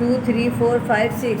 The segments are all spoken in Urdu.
2, 3, 4, 5, 6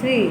3।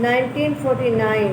1949,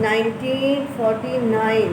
1949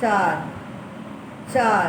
4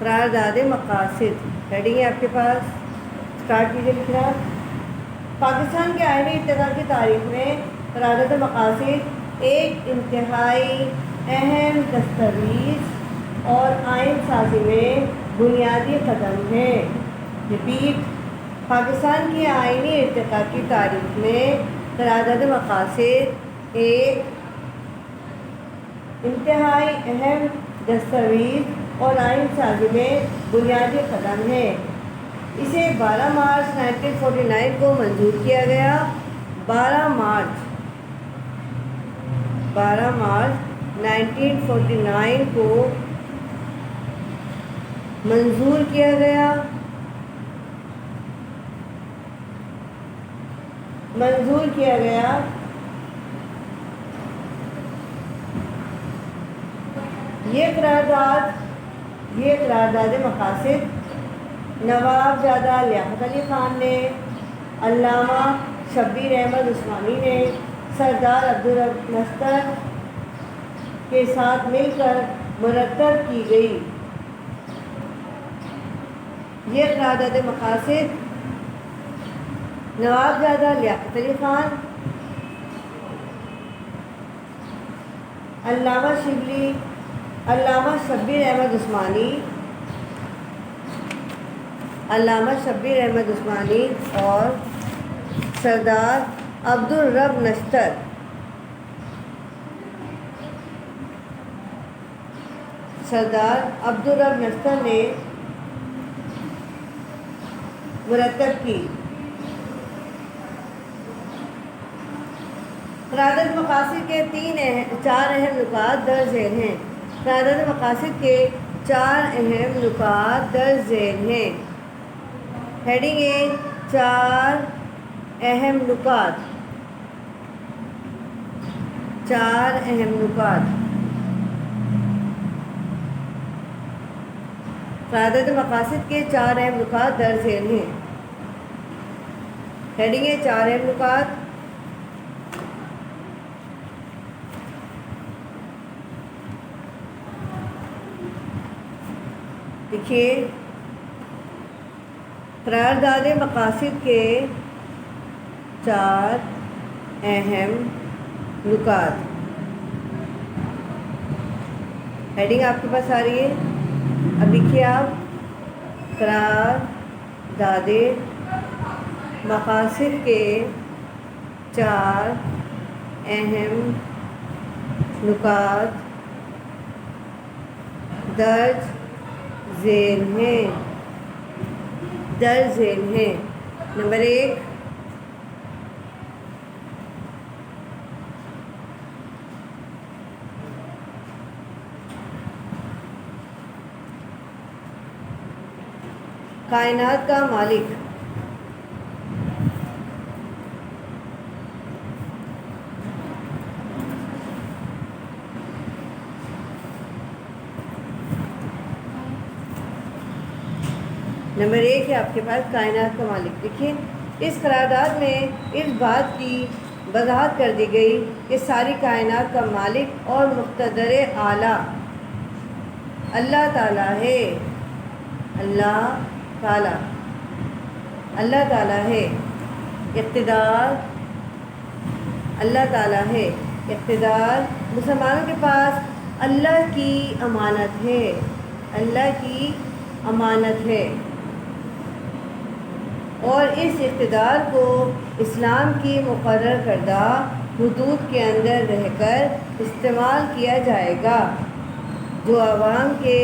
قرارداد مقاصد ہیڈنگ ہے آپ کے پاس، اسٹارٹ کیجیے لکھنا۔ پاکستان کے آئینی ارتقاء کی تاریخ میں قرارداد مقاصد ایک انتہائی اہم دستاویز اور آئین سازی میں بنیادی قدم ہے۔ رپیٹ، پاکستان کی آئینی ارتقاء کی تاریخ میں قرارداد مقاصد ایک انتہائی اہم دستاویز اور آئین سازی میں بنیادی قدم ہے۔ اسے 12 مارچ 1949 کو منظور کیا گیا۔ 12 مارچ 1949 کو منظور کیا گیا۔ یہ قرارداد مقاصد نواب زادہ لیاقت علی خان نے، علامہ شبیر احمد عثمانی نے، سردار عبدالرب نستر کے ساتھ مل کر مرتب کی گئی۔ یہ قرارداد مقاصد نواب زادہ لیاقت علی خان، علامہ شبیر احمد عثمانی اور سردار عبدالرب نستر نے مرتب کی۔ قرارداد مقاصد کے 4 اہم نکات درج ذیل ہیں۔ قرارداد مقاصد کے 4 اہم نکات درج ذیل ہیں۔ ہیڈنگ ہے 4 اہم نکات۔ قرارداد مقاصد کے 4 اہم نکات درج ذیل ہیں۔ ہیڈنگ ہے 4 اہم نکات۔ دیکھیے، قرارداد مقاصد کے 4 اہم نکات۔ ہیڈنگ آپ کے پاس آ رہی ہے، اب لکھیے آپ، قرارداد مقاصد کے 4 اہم نکات درج ذیل ہیں۔ نمبر 1، کائنات کا مالک۔ نمبر 1 ہے آپ کے پاس کائنات کا مالک۔ دیکھیے، اس قرارداد میں اس بات کی وضاحت کر دی گئی کہ ساری کائنات کا مالک اور مقتدر اعلیٰ اللہ تعالیٰ ہے۔ اللہ تعالیٰ ہے۔ اقتدار اللہ تعالیٰ ہے۔ اقتدار مسلمانوں کے پاس اللہ کی امانت ہے اور اس اقتدار کو اسلام کی مقرر کردہ حدود کے اندر رہ کر استعمال کیا جائے گا، جو عوام کے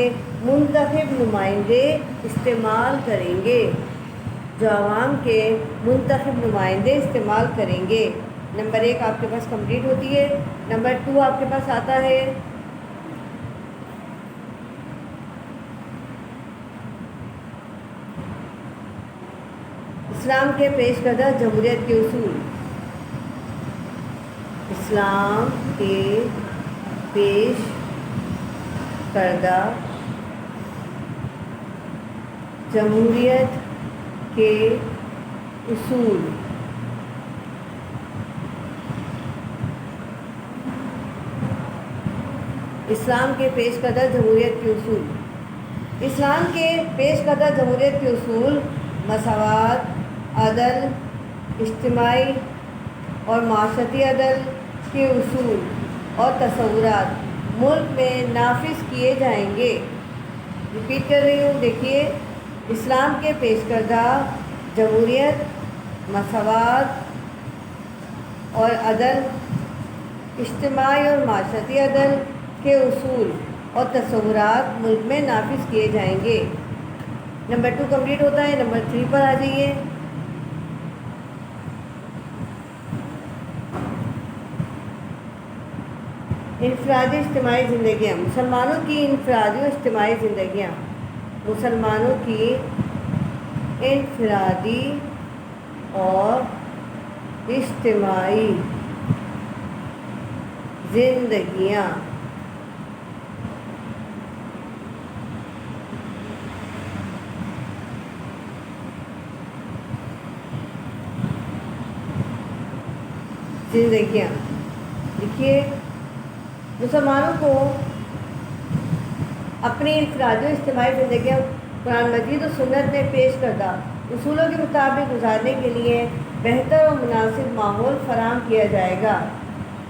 منتخب نمائندے استعمال کریں گے۔ نمبر 1 آپ کے پاس کمپلیٹ ہوتی ہے۔ نمبر 2 آپ کے پاس آتا ہے، اسلام کے پیش کردہ جمہوریت کے اصول۔ اسلام کے پیش کردہ جمہوریت کے اصول۔ اسلام کے پیش کردہ جمہوریت کے اصول۔ اسلام کے پیش کردہ جمہوریت کے اصول مساوات، عدل، اجتماعی اور معاشرتی عدل کے اصول اور تصورات ملک میں نافذ کیے جائیں گے۔ ریپیٹ کر رہی ہوں، دیکھیے، اسلام کے پیش کردہ جمہوریت، مساوات اور عدل، اجتماعی اور معاشرتی عدل کے اصول اور تصورات ملک میں نافذ کیے جائیں گے۔ نمبر 2 کمپلیٹ ہوتا ہے۔ نمبر 3 پر آ جائیے۔ انفرادی اجتماعی زندگیاں، مسلمانوں کی انفرادی و اجتماعی زندگیاں، مسلمانوں کی انفرادی اور اجتماعی زندگیاں دیکھیے، مسلمانوں کو اپنی انفرادی و اجتماعی زندگیاں قرآن مجید و سنت میں پیش کردہ اصولوں کے مطابق گزارنے کے لیے بہتر اور مناسب ماحول فراہم کیا جائے گا۔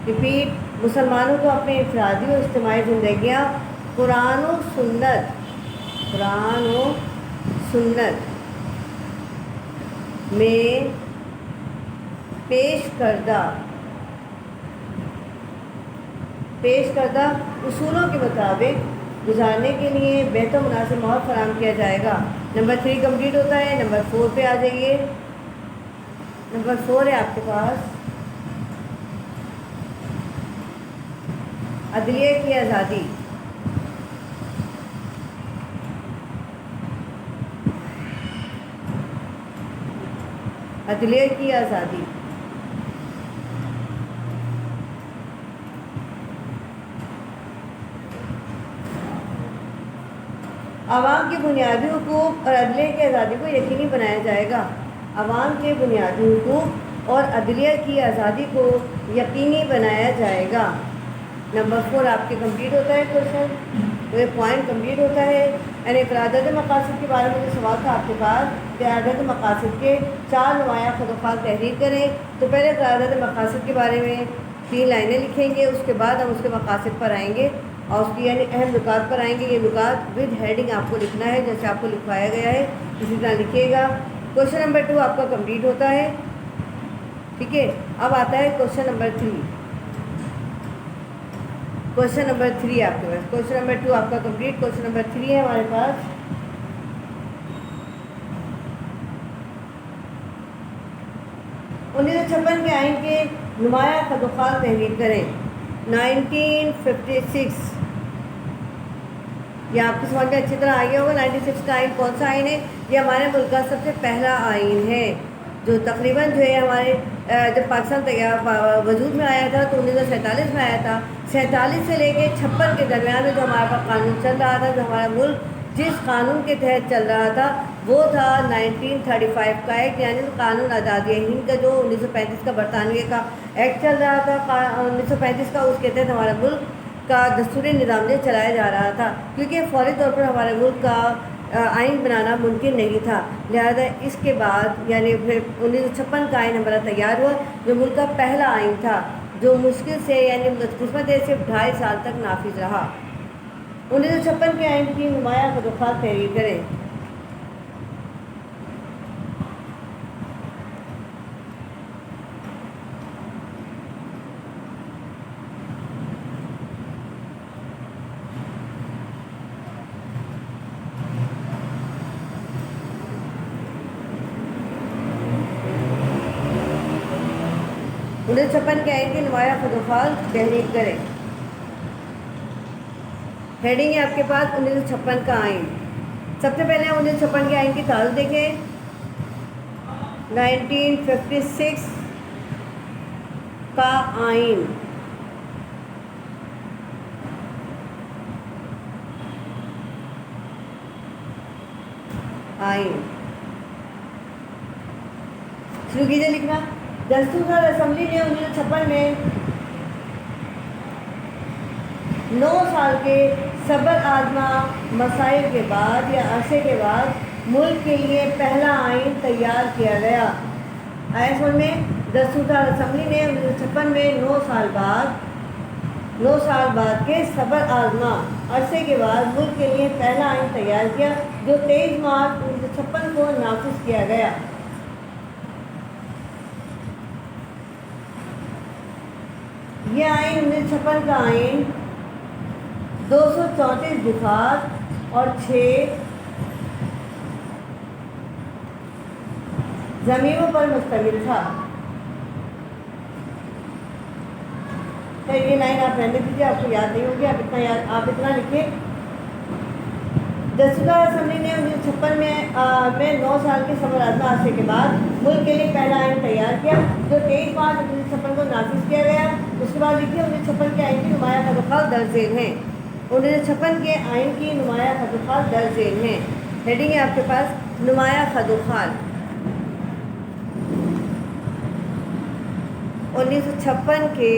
ریپیٹ، مسلمانوں کو اپنی انفرادی و اجتماعی زندگیاں قرآن و سنت میں پیش کردہ اصولوں کے مطابق گزارنے کے لیے بہتر مناسب ماحول فراہم کیا جائے گا۔ نمبر 3 کمپلیٹ ہوتا ہے۔ نمبر 4 پہ آ جائیے۔ نمبر 4 ہے آپ کے پاس عدلیہ کی آزادی۔ عدلیہ کی آزادی عوام کے بنیادی حقوق اور عدلیہ کی آزادی کو یقینی بنایا جائے گا۔ عوام کے بنیادی حقوق اور عدلیہ کی آزادی کو یقینی بنایا جائے گا۔ نمبر 4 آپ کے کمپلیٹ ہوتا ہے کوشچن، تو یہ پوائنٹ کمپلیٹ ہوتا ہے۔ یعنی قرارداد مقاصد کے بارے میں جو سوال تھا آپ کے پاس، قرارداد مقاصد کے 4 نمایاں خط و خال تحریر کریں۔ تو پہلے قرارداد مقاصد کے بارے میں 3 لائنیں لکھیں گے، اس کے بعد ہم اس کے مقاصد پر آئیں گے اور اس کی یعنی اہم نکات پر آئیں گے۔ یہ نکات ود ہیڈنگ آپ کو لکھنا ہے، جیسے آپ کو لکھوایا گیا ہے اسی طرح لکھیے گا۔ کوشچن نمبر 2 آپ کا کمپلیٹ ہوتا ہے، ٹھیک ہے۔ اب آتا ہے کوشچن نمبر 3۔ کوشچن نمبر 3 آپ کے پاس، کوشچن نمبر 2 آپ کا کمپلیٹ، کوشچن نمبر 3 ہے ہمارے پاس۔ 1956 کے آئین کے نمایاں خط و خال تحریر کریں۔ 1956 یہ آپ کی سمجھ میں اچھی طرح آگیا ہوگا۔ 96 کا آئین کون سا آئین ہے؟ یہ ہمارے ملک کا سب سے پہلا آئین ہے، جو تقریباً جو ہے ہمارے جب پاکستان وجود میں آیا تھا تو 1947 میں آیا تھا۔ 47 سے لے کے 56 کے درمیان میں جو ہمارے پاس قانون چل رہا تھا، جو ہمارا ملک جس قانون کے تحت چل رہا تھا وہ تھا 1935 کا ایکٹ، یعنی قانون آزادی ہند کا، جو 1935 کا برطانیہ کا ایکٹ چل رہا تھا 1935 کا، اس کے تحت ہمارا ملک کا دستوری نظام جو چلایا جا رہا تھا، کیونکہ فوری طور پر ہمارے ملک کا آئین بنانا ممکن نہیں تھا، لہذا اس کے بعد یعنی پھر 1956 کا آئین ہمارا تیار ہوا، جو ملک کا پہلا آئین تھا، جو مشکل سے یعنی قسمت سے صرف 2.5 سال تک نافذ رہا۔ 1956 کے آئین کی نمایاں خط و خال تحریر کریں۔ انیس 56 کے آئین کی نمایاں خط و خال تحریر کریں۔ ہیڈنگ ہے آپ کے پاس 1956 کا آئین۔ سب سے پہلے ہم 1956 کے آئین کی تاریخ دیکھیں۔ 1956 کا آئین شروع کیجیے لکھنا۔ دستور اسمبلی نے 1956 میں 9 سال کے صبر آزما مسائل کے بعد یا عرصے کے بعد ملک کے لیے پہلا آئین تیار کیا گیا۔ آئے سمجھ میں؟ دستور اسمبلی نے 1956 میں 9 سال بعد کے صبر آزما عرصے کے بعد ملک کے لیے پہلا آئین تیار کیا، جو 23 مارچ 1956 کو نافذ کیا گیا۔ یہ آئین 1956 کا آئین 234 دفعات اور 6 ضمیموں پر مشتمل تھا۔ یہ لائن آپ رہنے دیجیے، آپ کو یاد نہیں ہوگی، آپ اتنا لکھیں۔ دستور اسمبلی نے 1956 میں 9 سال کے صبر آزما عرصے کے بعد ملک کے لیے پہلا آئین تیار کیا، جو 23 مارچ 1956 کو نافذ کیا گیا۔ اس کے بعد لکھیے 1956 کے آئین کی نمایاں خطوطات درج ذیل ہیں۔ 1956 کے آئین کی نمایاں خطوطات درج ذیل ہیں۔ ہیڈنگ ہے آپ کے پاس نمایاں خطوطات۔ 1956 کے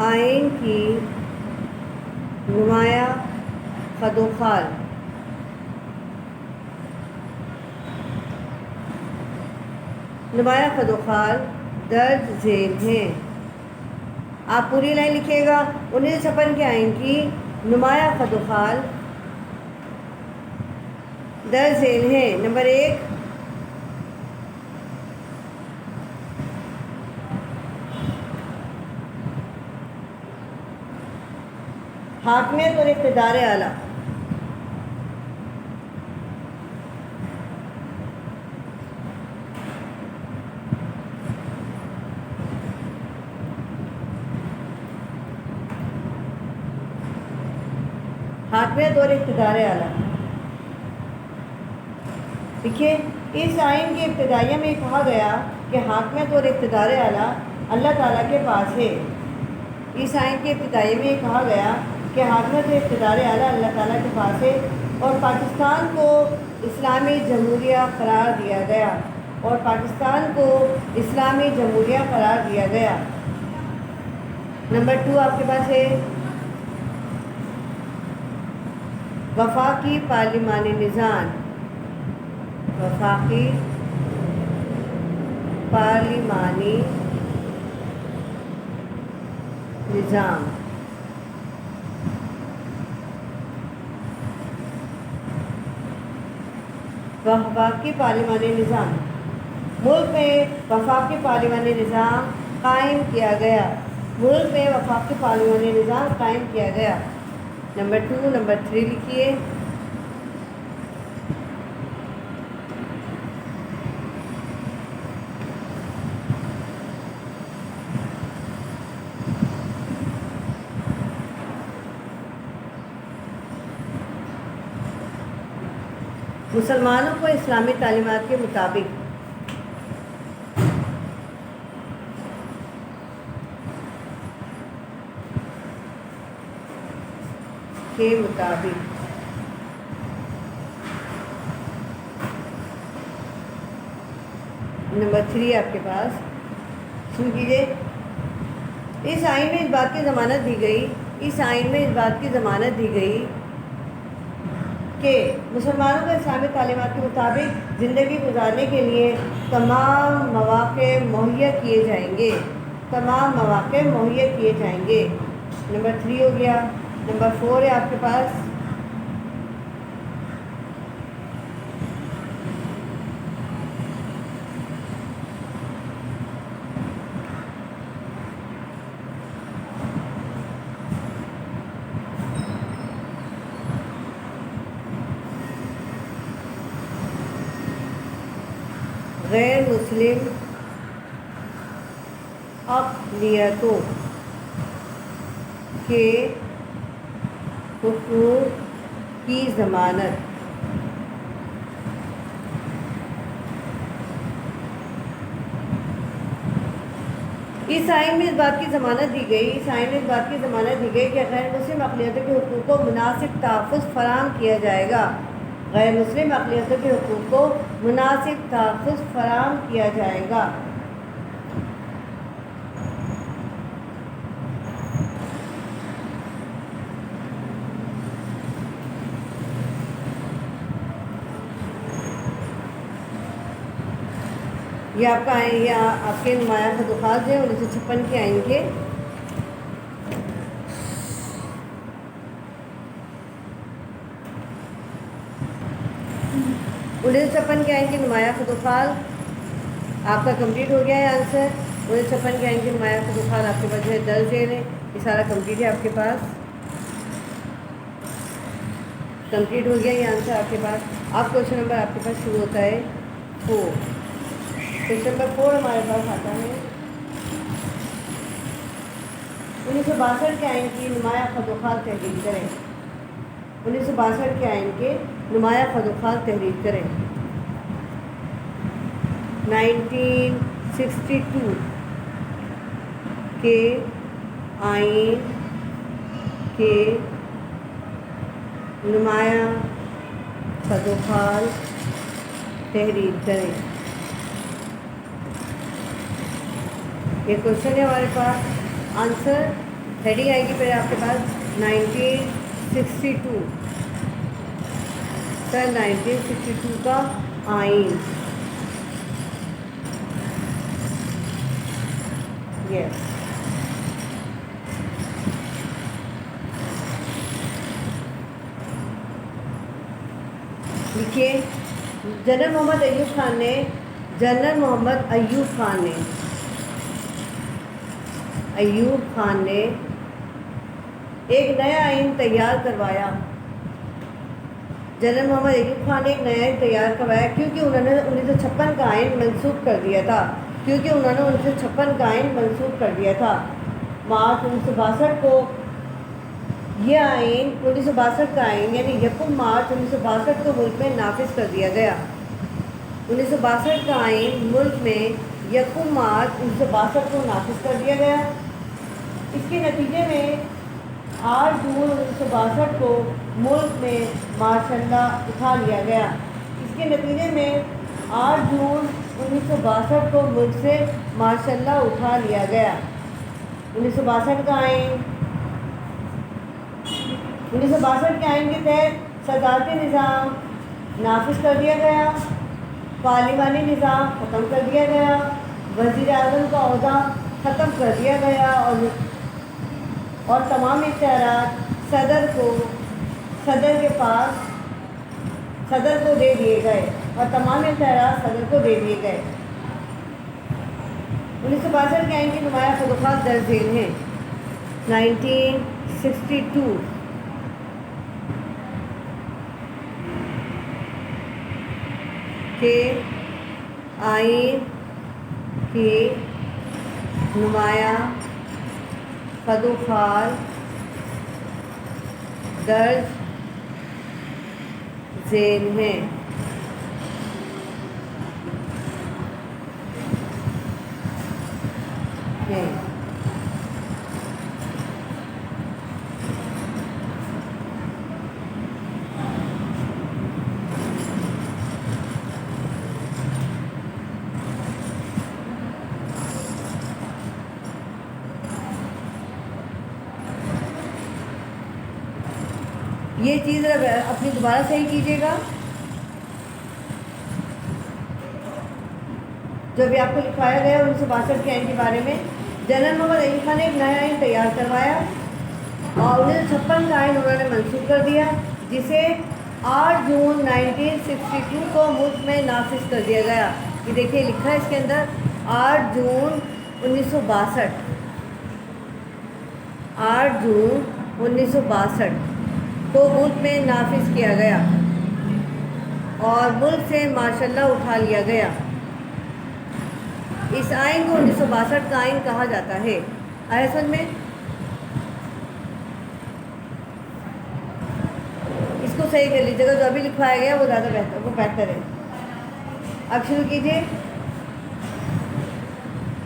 آئین کی نمایاں خطوطات۔ نمایاں خطوطات درج ذیل ہیں۔ آپ پوری لائن لکھیے گا۔ 1956 کے آئین کی نمایاں خطوطات درج ذیل ہیں۔ نمبر 1، حاکمیت اور اقتدار اعلیٰ۔ حاکمیت اور اقتدار اعلیٰ دیکھیے، اس آئین کے ابتدائیہ میں کہا گیا کہ حاکمیت اور اقتدار اعلیٰ اللہ تعالیٰ کے پاس ہے۔ اس آئین کے ابتدائیہ میں کہا گیا کہ حاکمیت اور اقتدار اعلیٰ اللہ تعالیٰ کے پاس ہے، اور پاکستان کو اسلامی جمہوریہ قرار دیا گیا، اور پاکستان کو اسلامی جمہوریہ قرار دیا گیا۔ نمبر 2 آپ کے پاس ہے وفاقی پارلیمانی نظام۔ وفاقی پارلیمانی نظام۔ وفاقی پارلیمانی نظام، ملک میں وفاقی پارلیمانی نظام قائم کیا گیا۔ ملک میں وفاقی پارلیمانی نظام قائم کیا گیا۔ نمبر 2، نمبر 3 لکھیے۔ مسلمانوں کو اسلامی تعلیمات کے مطابق نمبر 3 آپ کے پاس سن کیجیے۔ اس آئین میں اس بات کی ضمانت دی گئی، اس آئین میں اس بات کی ضمانت دی گئی کہ مسلمانوں کو اسلامی تعلیمات کے مطابق زندگی گزارنے کے لیے تمام مواقع مہیا کیے جائیں گے۔ تمام مواقع مہیا کیے جائیں گے۔ نمبر 3 ہو گیا۔ نمبر 4 ہے آپ کے پاس غیر مسلم اقلیتوں کے حقوق کی ضمانت۔ اس آئین میں اس بات کی ضمانت دی گئی کہ غیر مسلم اقلیتوں کے حقوق کو مناسب تحفظ فراہم کیا جائے گا۔ غیر مسلم اقلیتوں کے حقوق کو مناسب تحفظ فراہم کیا جائے گا۔ یہ آپ کا یہ آپ کے نمایاں خطوخات جو ہیں 1956 کے آئین کے 1956 کے آئین کی نمایاں خطوخات آپ کا کمپلیٹ ہو گیا ہے آنسر. 1956 کے آئین کی نمایاں خطوخات آپ کے پاس جو ہے درج ذیل ہے. یہ سارا کمپلیٹ ہے آپ کے پاس, کمپلیٹ ہو گیا یہ آنسر آپ کے پاس. آپ کوشچن نمبر آپ کے پاس شروع ہوتا ہے 4. کوشچن نمبر 4 ہمارے پاس آتا ہے 1962 کے آئین کی نمایاں خطوخات تحریر کریں. 1962 کے آئین کے نمایاں خطوخات تحریر کریں. 1962 کے آئین کے نمایاں خطوخات تحریر کریں. یہ کوشچن ہے ہمارے پاس. آنسر ہیڈنگ آئے گی پہلے آپ کے پاس 1962. سر 1962 کا آئین. یس, لکھیے. جنرل محمد ایوب خان نے ایک نیا آئین تیار کروایا. جنرل محمد ایوب خان نے ایک نیا آئین تیار کروایا کیونکہ انہوں نے 1956 کا آئین منسوخ کر دیا تھا. مارچ 1962 کو یہ آئین 1962 کا آئین یعنی 1 مارچ 1962 کو ملک میں نافذ کر دیا گیا. 1962 کا آئین ملک میں 1 مارچ 1962 کو نافذ کر دیا گیا. اس کے نتیجے میں 8 جون 1962 کو ملک میں ماشاء اللہ اٹھا لیا گیا. اس کے نتیجے میں 8 جون 1962 کو ملک سے ماشاء اللہ اٹھا لیا گیا. 1962 کا آئین 1962 کے آئین کے تحت صدارتی نظام نافذ کر دیا گیا, پارلیمانی نظام ختم کر دیا گیا, وزیر اعظم کا عہدہ ختم کر دیا گیا اور تمام اختیارات صدر کو دے دیے گئے 1962 کے آئین کی نمایاں خطوخات درج ذیل ہیں. 1962 کے آئین کی نمایاں خطوخات درج ذیل ہیں. یہ چیز اپنی دوبارہ صحیح کیجیے گا. جو بھی آپ کو لکھوایا گیا 1962 کے آئین کے بارے میں, جنرل محمد ایوب خان نے ایک نیا آئین تیار کروایا اور 1956 کا آئین انہوں نے منسوخ کر دیا, جسے 8 جون 1962 کو ملک میں نافذ کر دیا گیا. یہ دیکھیے لکھا ہے اس کے اندر 8 جون 1962 کو ملک میں نافذ کیا گیا اور ملک سے ماشاء اللہ اٹھا لیا گیا. اس آئین کو 1962 کا آئین کہا جاتا ہے. آیا سمجھ میں؟ اس کو صحیح کر لیجیے گا, جو ابھی لکھوایا گیا وہ زیادہ بہتر ہے. اب شروع کیجیے.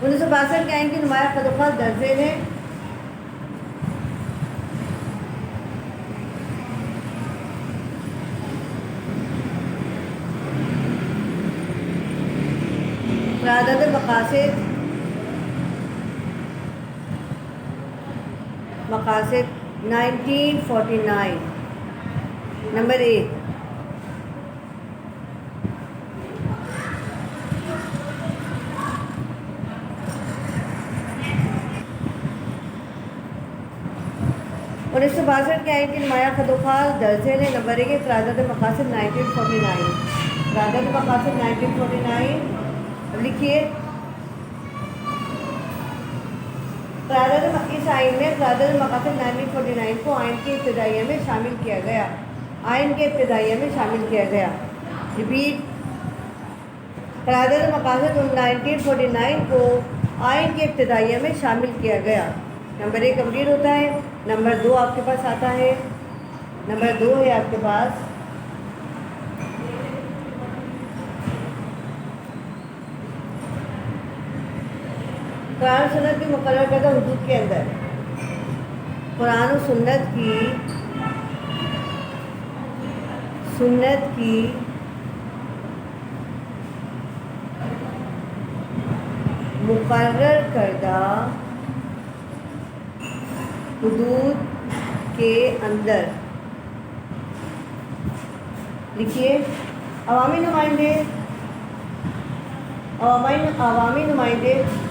1962 کے آئین کی نمایاں خطوخات درج ذیل ہیں. قرارداد مقاصد 1949 نمبر 1. 1962 کے آئین کی نمایاں خدوخال درجے نے نمبر 1 قرارداد مقاصد 1949. قرارداد مقاصد 1949 اب لکھیے. اس آئین میں قرارداد مقاصد 1949 کو آئین کے ابتدائیہ میں شامل کیا گیا. آئین کے ابتدائیہ میں شامل کیا گیا. ریپیٹ. قرارداد مقاصد 1949 کو آئین کے ابتدائیہ میں شامل کیا گیا. نمبر 1 کمپلیٹ ہوتا ہے. نمبر 2 آپ کے پاس آتا ہے. نمبر 2 ہے آپ کے پاس قرآن و سنت کی مقرر کردہ حدود کے اندر قرآن و سنت کی مقرر کردہ حدود کے اندر لکھیے. عوامی نمائندے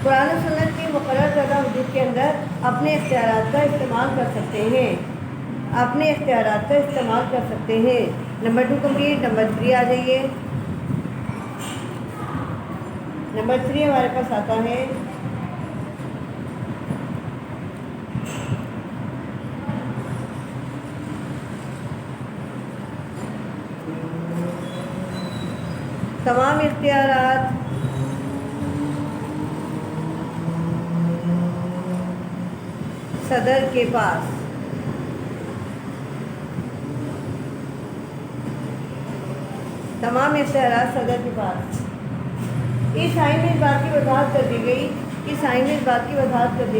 قرآن و سنت کی مقرر کردہ حدود کے اندر اپنے اختیارات کا استعمال کر سکتے ہیں. Number 2 complete. نمبر 3 آ جائیے. نمبر 3 ہمارے پاس آتا ہے تمام اختیارات صدر کے پاس. تمام اختیارات صدر کے پاس. اس آئین میں اس بات کی وضاحت کر دی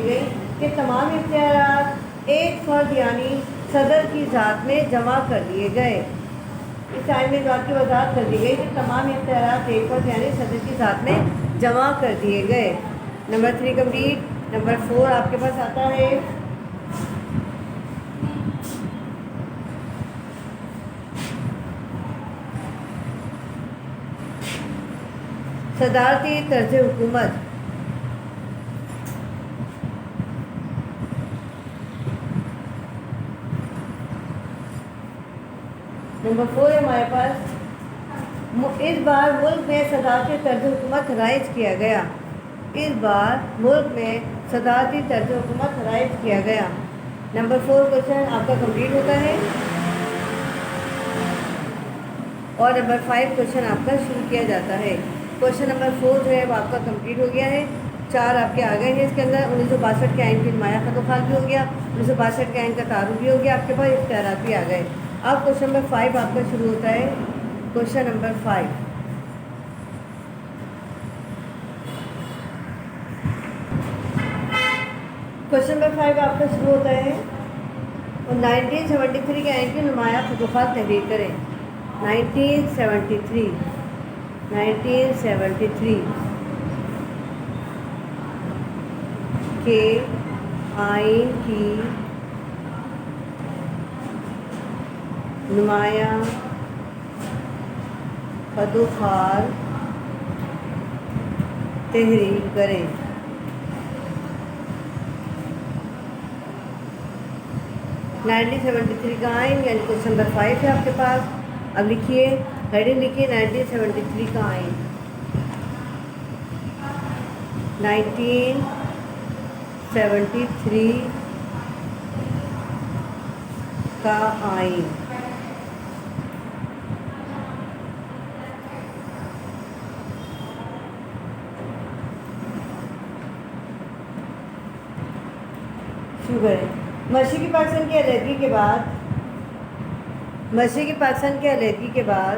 گئی کہ تمام اختیارات ایک فرد یعنی صدر کی ذات میں جمع کر دیے گئے. اس آئین میں اس بات کی وضاحت کر دی گئی کہ تمام اختیارات ایک فرد یعنی صدر کی ذات میں جمع کر دیے گئے. Number 3 complete. نمبر 4 آپ کے پاس آتا ہے صدارتی طرز حکومت. نمبر 4 ہے ہمارے پاس اس بار ملک میں صدارتی طرز حکومت رائج کیا گیا. نمبر 4 کوشچن آپ کا کمپلیٹ ہوتا ہے اور نمبر 5 کوشچن آپ کا شروع کیا جاتا ہے. کوشچن نمبر 4 جو ہے وہ آپ کا کمپلیٹ ہو گیا ہے. 4 آپ کے آ گئے ہیں اس کے اندر. 1962 کے آئین کی نمایاں خدوخال بھی ہو گیا. 1962 کے آئین کا تعارف بھی ہو گیا. آپ کے پاس اختیارات بھی آ گئے. اب کوشچن نمبر 5 آپ کا شروع ہوتا ہے. کوشچن نمبر 5 آپ کا شروع ہوتا ہے. 1973 کے آئین کی نمایاں خدوخال تحریر کریں. 1973 کے آئین کی نمایاں خدوخال تحریر کریں. نائنٹین 73 کا آئین یعنی کوشچن نمبر 5 ہے آپ کے پاس. اب لکھیے. ہیڈنگ لکھیے 1973 کا آئین. 1973 کا آئین. شروع کریں. مشرقی پاکستان کی علیحدگی کے بعد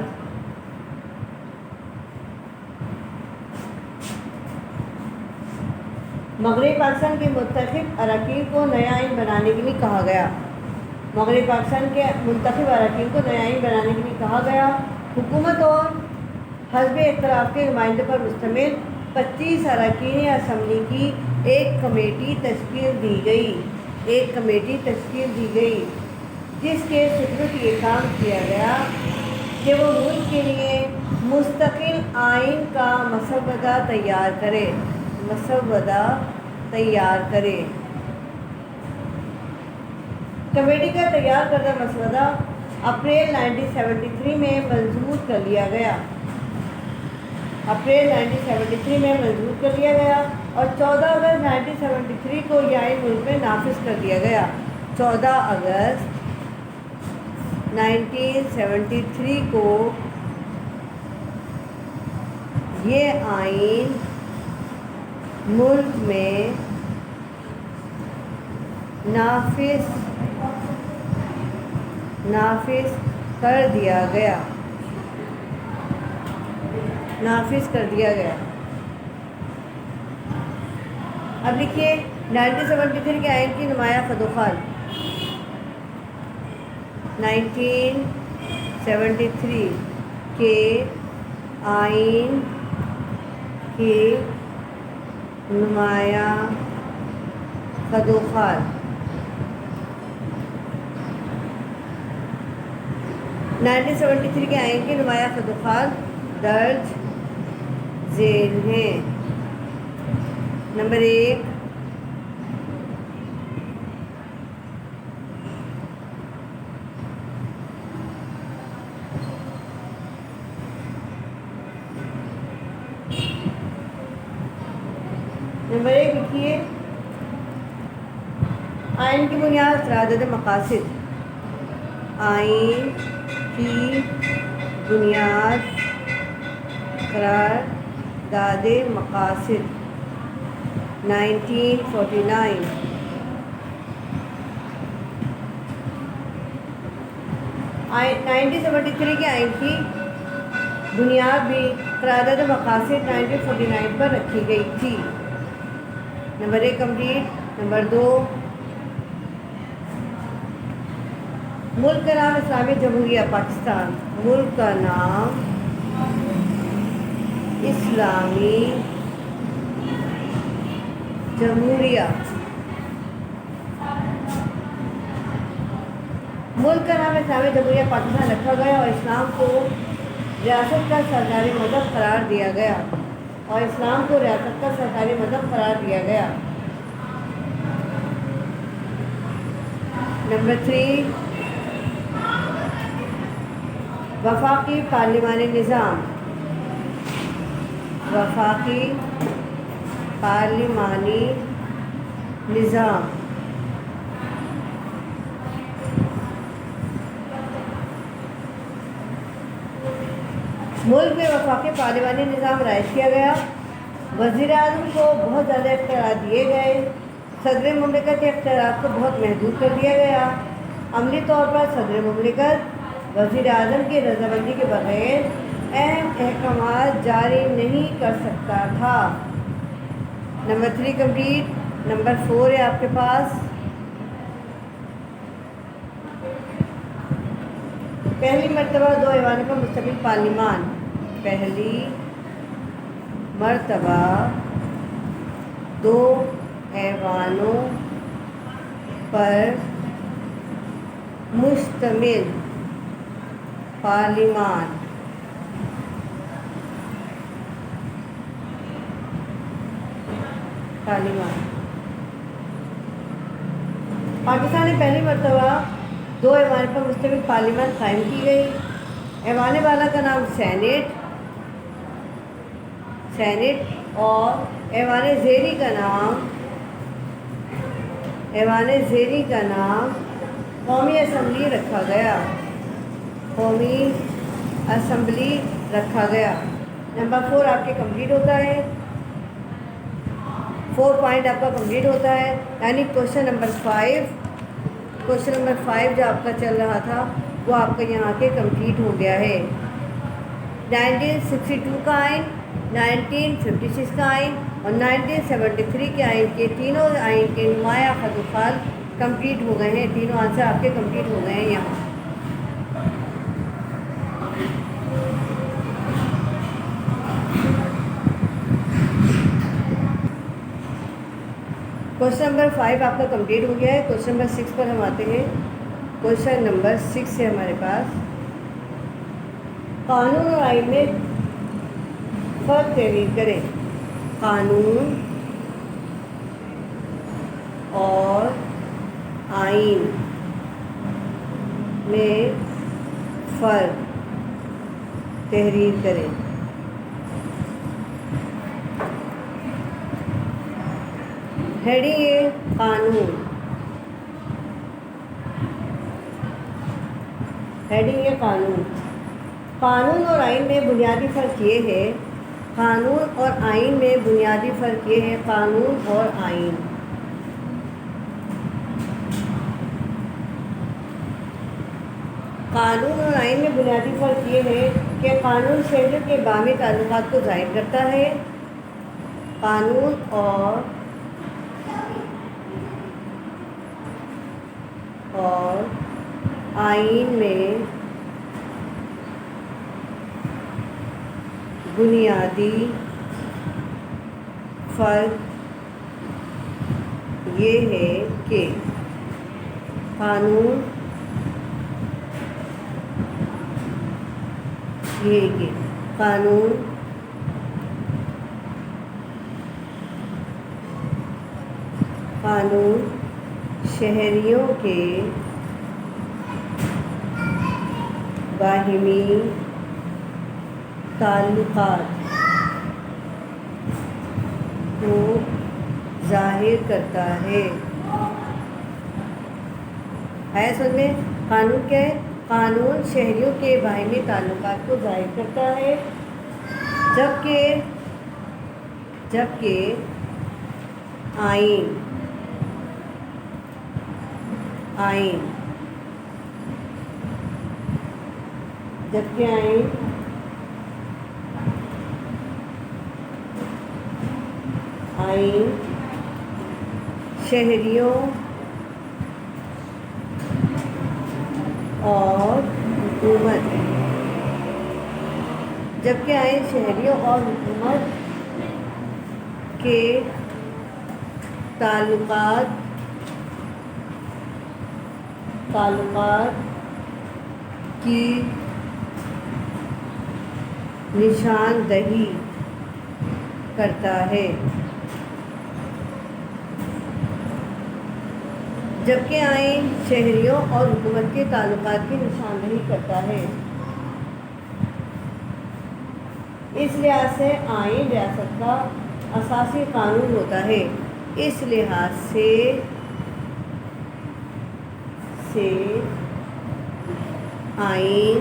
مغربی پاکستان کے منتخب اراکین کو نیا آئین بنانے کے لیے کہا گیا. حکومت اور حزب اختلاف کے نمائندے پر مشتمل 25 اراکین اسمبلی کی ایک کمیٹی تشکیل دی گئی جس کے سپرد یہ کام کیا گیا کہ وہ ملک کے لیے مستقل آئین کا مسودہ تیار کرے. کمیٹی کا تیار کردہ مسودہ اپریل 1973 میں منظور کر لیا گیا، اپریل 1973 میں منظور کر لیا گیا اور 14 اگست 1973 کو یہ آئین ملک میں نافذ کر دیا گیا۔ 14 اگست 1973 کو یہ آئین ملک میں نافذ کر دیا گیا، نافذ کر دیا گیا۔ اب لکھیے 1973 کے آئین کی نمایاں خدوخال۔ 1973 کے آئین کی نمایاں خدوخال۔ 1973 کے آئین کی نمایاں خدوخال درج ذیل ہیں۔ نمبر 1، لکھیے آئین کی بنیاد قرارداد مقاصد۔ آئین کی بنیاد قرارداد مقاصد 1949۔ 1973 کے آئین کی بنیاد بھی قرارداد مقاصد 1949 پر رکھی گئی تھی۔ Number 1 complete. نمبر 2، ملک کا نام اسلامی جمہوریہ پاکستان۔ ملک کا نام اسلامی جمہوریہ، ملک کا نام اسلامی جمہوریہ پاکستان رکھا گیا اور اسلام کو ریاست کا سرکاری مذہب قرار دیا گیا، اور اسلام کو ریاست کا سرکاری مذہب قرار دیا گیا۔ نمبر 3، وفاقی پارلیمانی نظام۔ وفاقی پارلیمانی نظام ملک میں وفاقی پارلیمانی نظام رائج کیا گیا۔ وزیر اعظم کو بہت زیادہ اختیارات دیے گئے۔ صدر مملکت کے اختیارات کو بہت محدود کر دیا گیا۔ عملی طور پر صدر مملکت وزیر اعظم کی رضامندی کے بغیر اہم احکامات جاری نہیں کر سکتا تھا۔ Number 3 complete. نمبر 4 ہے آپ کے پاس، پہلی مرتبہ 2 ایوانوں پر مشتمل پارلیمان۔ پہلی مرتبہ 2 ایوانوں پر مشتمل پارلیمان۔ پاکستان میں پہلی مرتبہ 2 ایوان پر مشتمل پارلیمان قائم کی گئی۔ ایوان بالا کا نام سینٹ اور ایوان زیری کا نام قومی اسمبلی رکھا گیا۔ قومی اسمبلی رکھا گیا۔ نمبر 4 آپ کے کمپلیٹ ہوتا ہے، 4 پوائنٹ آپ کا کمپلیٹ ہوتا ہے، یعنی کوشچن نمبر 5 جو آپ کا چل رہا تھا وہ آپ کا یہاں کے کمپلیٹ ہو گیا ہے۔ 1962 کا آئین، 1956 کا آئین اور 1973 کے آئین کے تینوں آئین کے نمایاں خطوخال کمپلیٹ ہو گئے ہیں۔ تینوں آنسر آپ کے کمپلیٹ ہو گئے ہیں یہاں۔ کوشچن نمبر 5 آپ کا کمپلیٹ ہو گیا ہے۔ کوشچن نمبر 6 پر ہم آتے ہیں۔ کوشچن نمبر 6 ہے ہمارے پاس، قانون اور آئین میں فرق تحریر کریں۔ قانون اور آئین میں فرق تحریر کریں۔ ہیڈنگ اے قانون، ہیڈنگ اے قانون۔ قانون اور آئین میں بنیادی فرق یہ ہے، قانون اور آئین میں بنیادی فرق یہ ہے، قانون اور آئین قانون اور آئین میں بنیادی فرق یہ ہے کہ قانون شہریوں کے باہمی تعلقات کو ظاہر کرتا ہے، قانون اور آئین میں بنیادی فرق یہ ہے کہ قانون شہریوں کے باہمی تعلقات کو ظاہر کرتا ہے۔ سمجھ میں؟ قانون کیا ہے؟ قانون شہریوں کے باہمی تعلقات کو ظاہر کرتا ہے، جبکہ آئین شہریوں اور حکومت کے تعلقات کی نشاندہی کرتا ہے، جبکہ آئین شہریوں اور حکومت کے تعلقات کی نشاندہی کرتا ہے۔ اس لحاظ سے آئین ریاست کا اساسی قانون ہوتا ہے۔ اس لحاظ سے آئین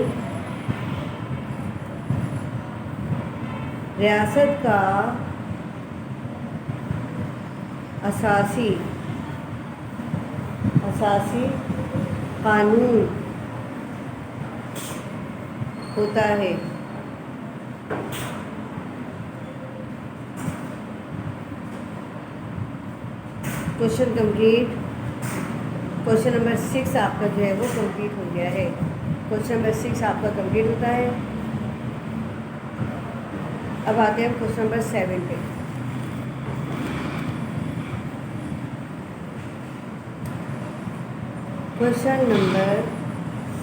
ریاست کا اساسی قانون ہوتا ہے۔ Question complete. کوشچن نمبر 6 آپ کا جو ہے وہ کمپلیٹ ہو گیا ہے۔ کوشچن نمبر 6 آپ کا کمپلیٹ ہوتا ہے۔ اب آتے ہیں کوشچن نمبر 7 پہ۔ کوشچن نمبر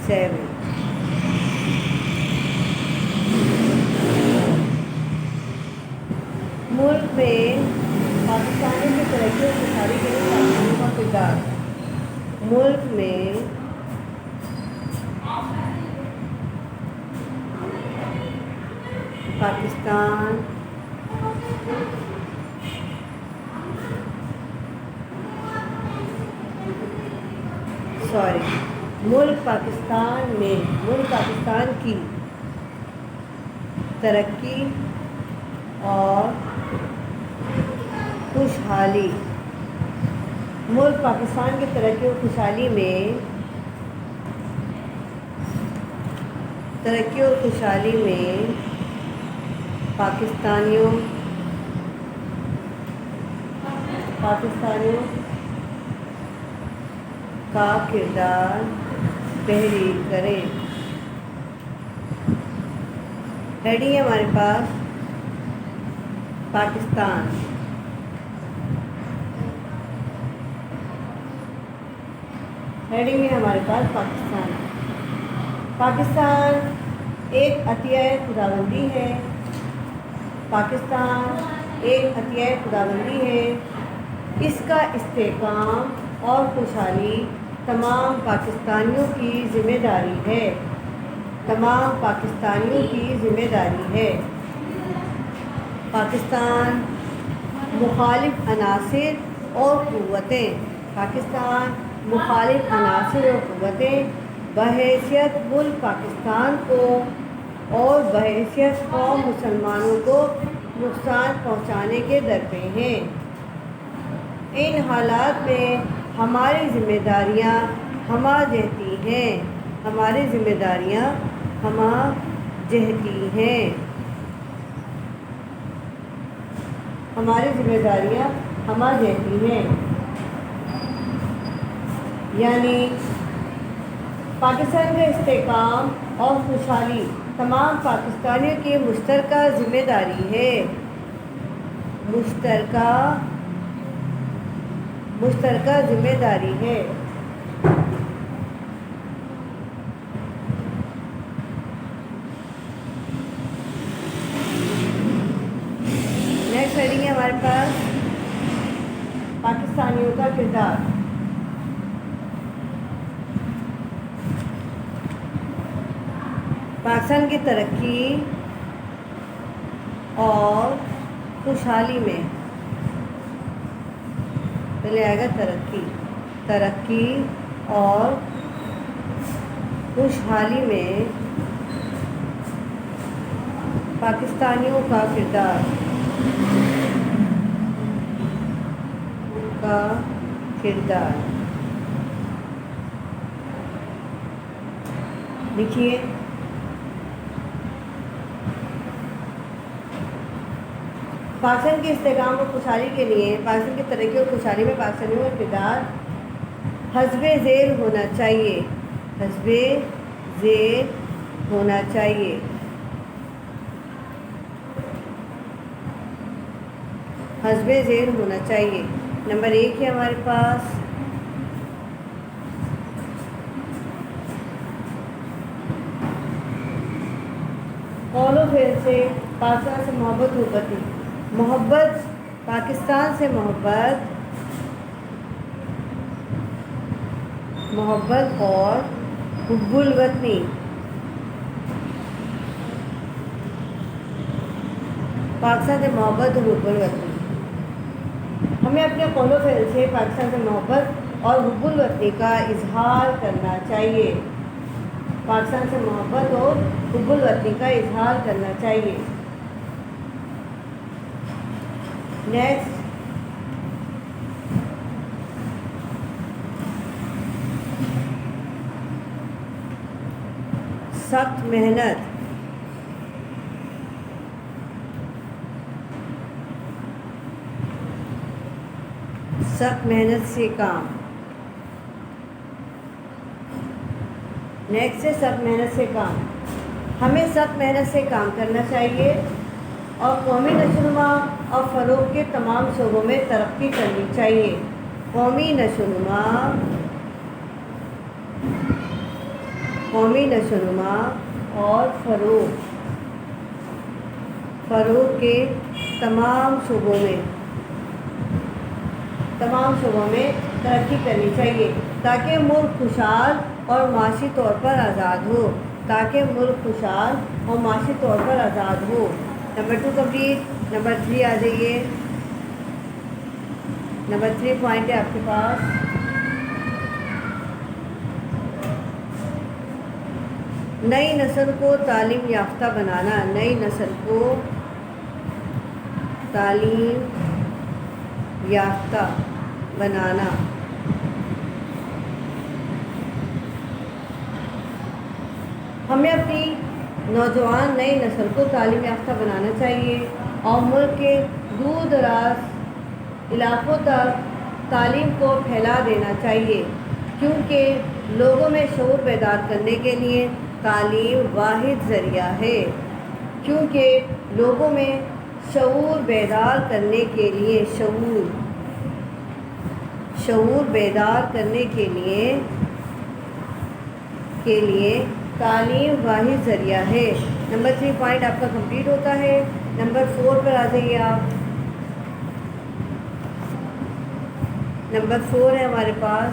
7، ملک میں پاکستانی کی ترقی اور خوشحالی کے لیے پاکستانیوں کا کردار۔ ملک میں ملک پاکستان کی ترقی اور خوشحالی، ملک پاکستان کی ترقی اور خوشحالی میں پاکستانیوں کا کردار تحریر کریں۔ ہیڈنگ ہے ہمارے پاس پاکستان۔ ہیڈنگ ہے ہمارے پاس پاکستان۔ پاکستان ایک عطیہ خداوندی ہے۔ پاکستان ایک عطیہ خداوندی ہے۔ اس کا استحکام اور خوشحالی تمام پاکستانیوں کی ذمہ داری ہے، تمام پاکستانیوں کی ذمہ داری ہے۔ پاکستان مخالف عناصر اور قوتیں، پاکستان مخالف عناصر اور قوتیں بحیثیت ملک پاکستان کو اور بحیثیت قوم مسلمانوں کو نقصان پہنچانے کے درپے ہیں۔ ان حالات میں ہماری ذمہ داریاں ہمہ جہتی ہیں، ہماری ذمہ داریاں ہمہ جہتی ہیں، ہماری ذمہ داریاں ہمہ جہتی ہیں، یعنی پاکستان کا استحکام اور خوشحالی تمام پاکستانیوں کی مشترکہ ذمہ داری ہے، مشترکہ ذمہ داری ہے۔ نیکسٹ ہیڈنگ ہے ہمارے پاس پاکستانیوں کا کردار۔ پاکستان کی ترقی اور خوشحالی میں، پہلے آئے گا ترقی اور خوشحالی میں پاکستانیوں کا کردار، لکھیے۔ پاکستان کے استحکام اور خوشحالی کے لیے، پاکستان کی ترقی اور خوشحالی میں پاکستانیوں کا کردار حسب ذیل ہونا چاہیے، حسب ذیل ہونا چاہیے۔ حسب ذیل ہونا چاہیے۔ نمبر 1 ہے ہمارے پاس قول و فعل سے پاکستان سے محبت، پاکستان سے محبت اور حب الوطنی، پاکستان سے محبت اور حب الوطنی۔ ہمیں اپنے قول و فعل سے پاکستان سے محبت اور حب الوطنی کا اظہار کرنا چاہیے، پاکستان سے محبت اور حب الوطنی کا اظہار کرنا چاہیے۔ نیکسٹ، سخت محنت، سخت محنت سے کام۔ نیکسٹ ہے سخت محنت سے کام۔ ہمیں سخت محنت سے کام کرنا چاہیے اور قومی نشوونما اور فروغ کے تمام شعبوں میں ترقی کرنی چاہیے۔ قومی نشوونما اور فروغ کے تمام شعبوں میں ترقی کرنی چاہیے تاکہ ملک خوشحال اور معاشی طور پر آزاد ہو، نمبر 2 کمپلیٹ۔ نمبر 3 آ جائیے۔ نمبر 3 پوائنٹ ہے آپ کے پاس نئی نسل کو تعلیم یافتہ بنانا، نئی نسل کو تعلیم یافتہ بنانا۔ ہمیں اپنی نوجوان نئی نسل کو تعلیم یافتہ بنانا چاہیے اور ملک کے دور دراز علاقوں تک تعلیم کو پھیلا دینا چاہیے، کیونکہ لوگوں میں شعور بیدار کرنے کے لیے تعلیم واحد ذریعہ ہے، شعور بیدار کرنے کے لیے تعلیم واحد ذریعہ ہے۔ نمبر 3 پوائنٹ آپ کا کمپلیٹ ہوتا ہے۔ نمبر 4 پر آ جائیے آپ۔ نمبر 4 ہے ہمارے پاس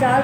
4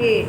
8,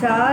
4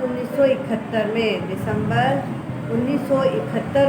1971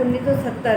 1970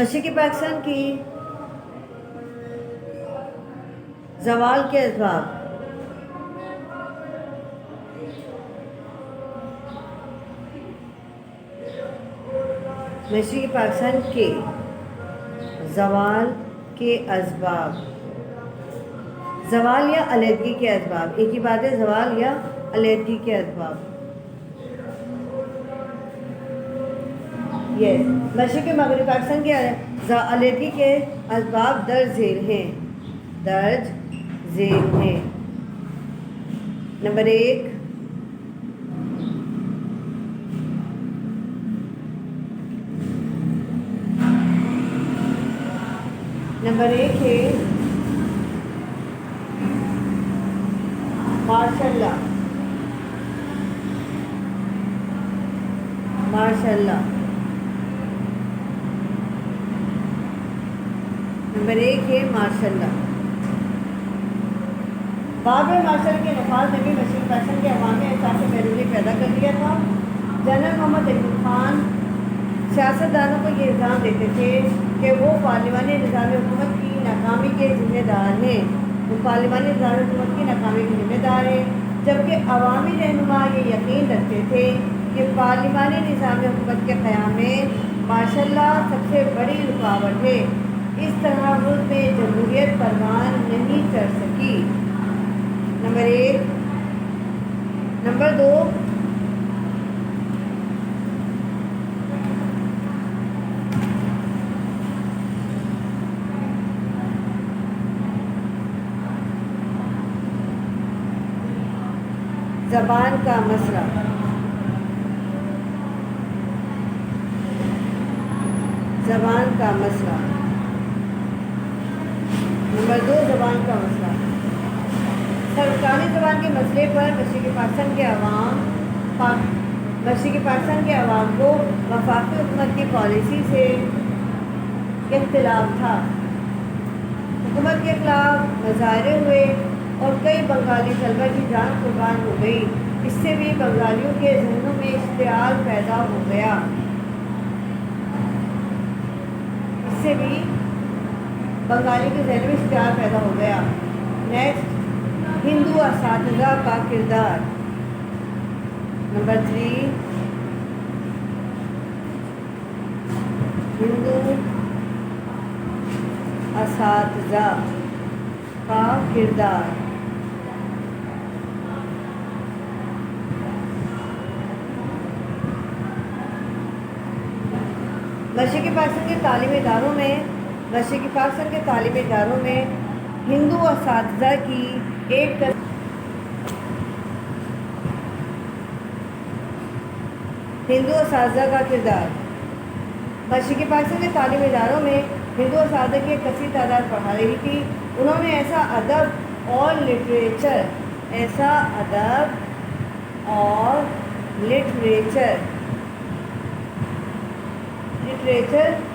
مشرقی پاکستان کی زوال کے اسباب. مشرقی پاکستان کے زوال کے اسباب. زوال یا علیحدگی کے اسباب. ایک ہی بات ہے، زوال یا علیحدگی کے اسباب. یس، مشرقی مغربی پاکستان کے علیحدگی کے اسباب درج ذیل ہیں. نمبر 1، ہے ماشاء اللہ. نمبر 1 ہے ماشاء اللہ. باب ماشاء اللہ کے نفاذ نے بھی مشرقی پاکستان کے عوام میں احساس محرومی پیدا کر دیا تھا. جنرل محمد ایوب خان سیاستدانوں کو یہ الزام دیتے تھے کہ وہ پارلیمانی نظام حکومت کی ناکامی کے ذمہ دار ہیں. جبکہ عوامی رہنما یہ یقین رکھتے تھے کہ پارلیمانی نظام حکومت کے قیام میں ماشاء اللہ سب سے بڑی رکاوٹ ہے. اس طرح ملک میں جمہوریت پروان نہیں چڑھ سکی. نمبر 1. نمبر 2، زبان کا مسئلہ. نمبر 2، زبان کا مسئلہ. سرکاری زبان کے مسئلے پر مشرقی پاکستان کے عوام کو وفاقی حکومت کی پالیسی سے اختلاف تھا. حکومت کے خلاف مظاہرے ہوئے اور کئی بنگالی طلبہ کی جان قربان ہو گئی. اس سے بھی بنگالیوں کے ذہنوں میں اشتعال پیدا ہو گیا. نیکسٹ، ہندو اساتذہ کا کردار. نمبر 3، ہندو اساتذہ کا کردار. مشرقی پاکستان کے تعلیمی اداروں میں ہندو اساتذہ کی ایک ہندو اساتذہ کا کردار. مشرقی پاکستان کے تعلیمی اداروں میں ہندو اساتذہ کی ایک کثیر تعداد پڑھا رہی تھی. انہوں نے ایسا ادب اور لٹریچر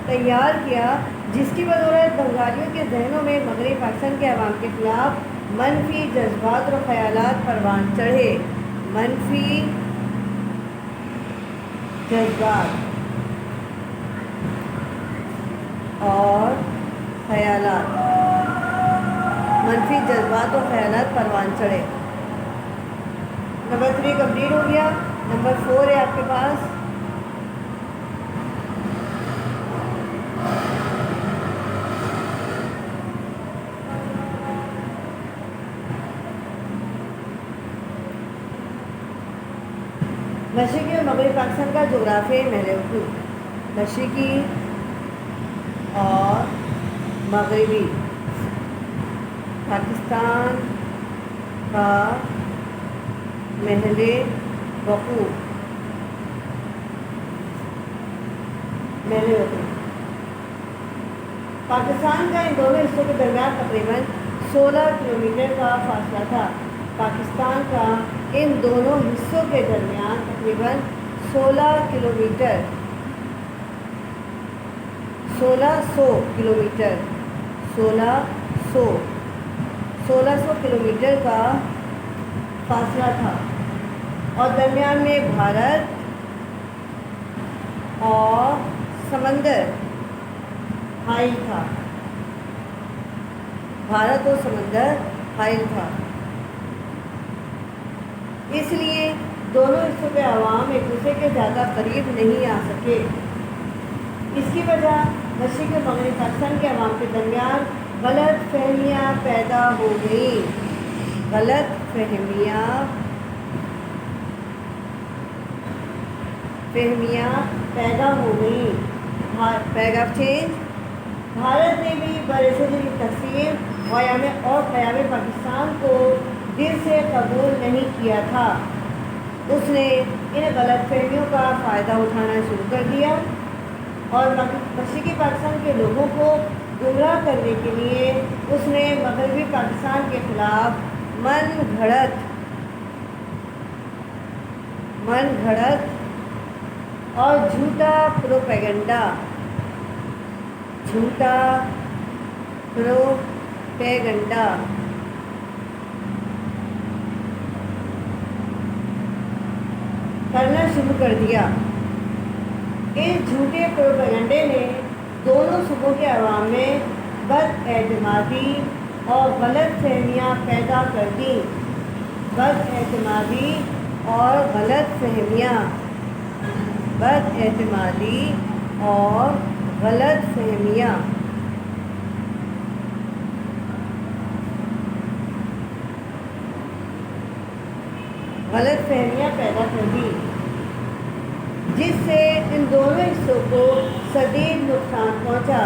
تیار کیا جس کی بدولت بنگالیوں کے ذہنوں میں مغربی پاکستان کے عوام کے خلاف منفی جذبات اور خیالات پروان چڑھے. منفی جذبات اور خیالات پروان چڑھے. نمبر 3 کمپلیٹ ہو گیا. نمبر 4 ہے آپ کے پاس مشرقی اور مغربی پاکستان کا جغرافیائی محل وقوع. مشرقی اور مغربی پاکستان کا محل وقوع. پاکستان کا ان دونوں حصوں کے درمیان تقریباً 16 کلومیٹر کا فاصلہ تھا. پاکستان کا ان دونوں حصوں کے درمیان تقریباً 1600 کلومیٹر کا فاصلہ تھا اور درمیان میں بھارت اور سمندر حائل تھا، بھارت و سمندر حائل تھا، اس لیے دونوں حصوں کے عوام ایک دوسرے کے زیادہ قریب نہیں آ سکے۔ اس کی وجہ مشرق و مغرب پاکستان کے عوام کے درمیان غلط فہمیاں پیدا ہو گئیں، غلط فہمیاں پیدا ہو گئیں۔ Paragraph change. بھارت نے بھی برصغیر کی تقسیم اور قیام پاکستان کو دل سے قبول نہیں کیا تھا۔ اس نے ان غلط فہمیوں کا فائدہ اٹھانا شروع کر دیا اور مشرقی پاکستان کے لوگوں کو گمراہ کرنے کے لیے اس نے مغربی پاکستان کے خلاف من گھڑت اور جھوٹا پروپیگنڈا کرنا شروع کر دیا۔ اس جھوٹے پروپیگنڈے نے دونوں صوبوں کے عوام میں بد اعتمادی اور غلط فہمیاں پیدا کر دیں۔ بد اعتمادی اور غلط فہمیاں پیدا کر دی، جس سے ان دونوں حصوں کو شدید نقصان پہنچا،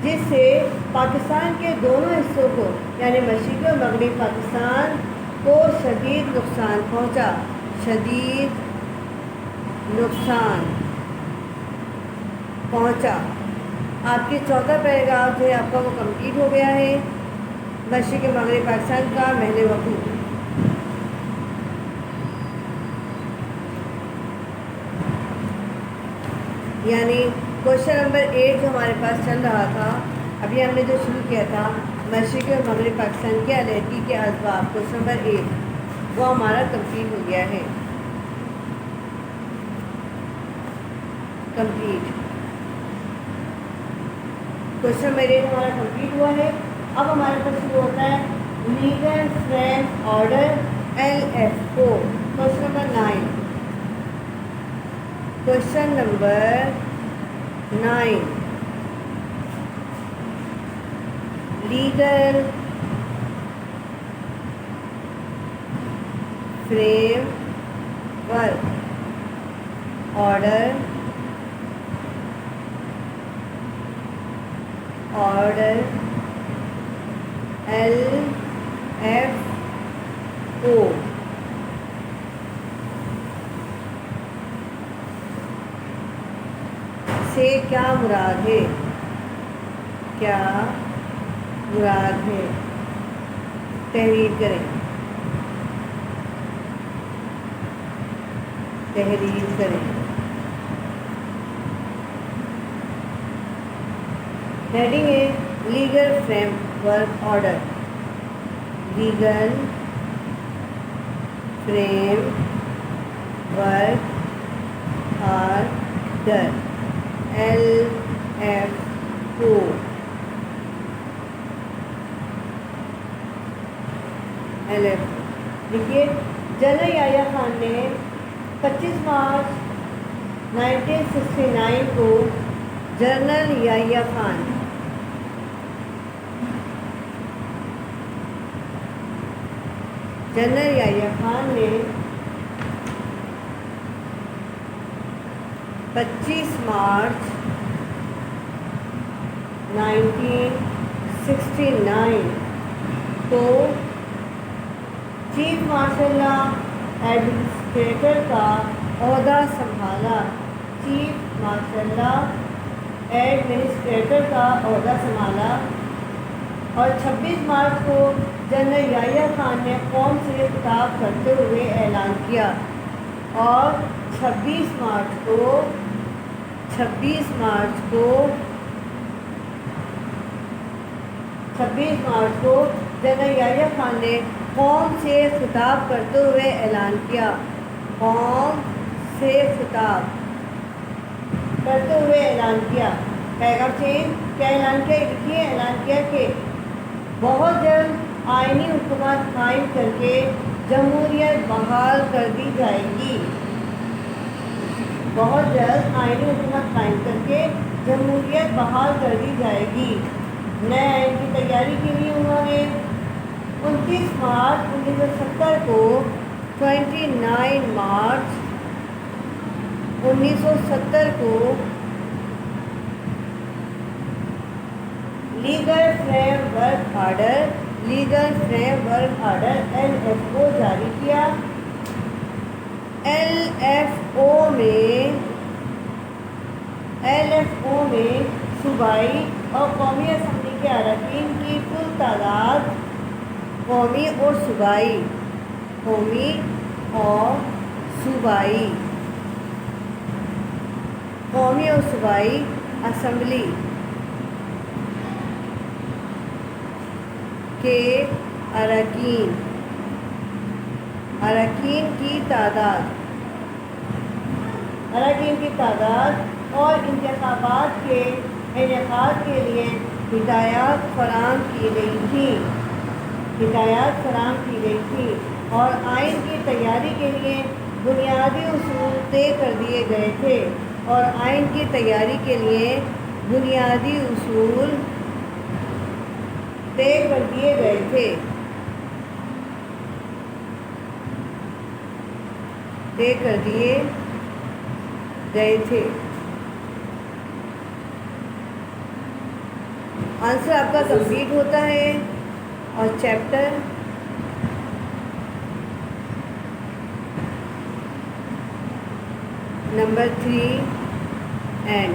جس سے پاکستان کے دونوں حصوں کو یعنی مشرقی اور مغربی پاکستان کو شدید نقصان پہنچا۔ آپ کے چوتھا پیراگراف جو ہے آپ کا وہ کمپلیٹ ہو گیا ہے۔ مشرقی مغربی پاکستان کا محل وقوع۔ یعنی کوشچن نمبر 8 جو ہمارے پاس چل رہا تھا، ابھی ہم نے جو شروع کیا تھا مشرقی اور مغربی پاکستان کی علیحدگی کے اسباب، کوشچن نمبر 8 وہ ہمارا کمپلیٹ ہو گیا ہے۔ کوشچن نمبر 8 ہمارا کمپلیٹ ہوا ہے۔ اب ہمارے پاس شروع ہوتا ہے legal frame order LF4، question number 9۔ Question number 9، legal frame work order LF4 سے کیا مراد ہے؟ تحریر کریں۔ ہیڈنگ ہے legal frame work order, legal frame work order LF4۔ دیکھیے جنرل یحییٰ خان نے 25 مارچ 1969 کو جنرل یحییٰ خان نے 25 مارچ 1969 کو چیف مارشل لا ایڈمنسٹریٹر کا عہدہ سنبھالا۔ چیف مارشل لا ایڈمنسٹریٹر کا عہدہ سنبھالا اور 26 مارچ کو جنرل یحییٰ خان نے قوم سے خطاب کرتے ہوئے اعلان کیا اور 26 مارچ کو جنرل یحییٰ خان نے قوم سے خطاب کرتے ہوئے اعلان کیا، پیراگراف چینج کیا اعلان کیا؟ لکھیے اعلان کیا کہ بہت جلد آئینی حکومت قائم کر کے جمہوریت بحال کر دی جائے گی. بہت جلد آئینی حکومت قائم کر کے جمہوریت بحال کر دی جائے گی. نئے آئین کی تیاری کے لیے انہوں نے 29 مارچ 1970 کو 29 مارچ 1970 کو legal frame work order LFO جاری کیا. LFO میں صوبائی اور قومی اسمبلی کے اراکین کی کل تعداد قومی اور صوبائی اسمبلی کے اراکین کی تعداد اور انتخابات کے انعقاد کے لیے ہدایات فراہم کی گئی تھی اور آئین کی تیاری کے لیے بنیادی اصول طے کر دیے گئے تھے. آنسر آپ کا کمپلیٹ ہوتا ہے اور چیپٹر نمبر 3 اینڈ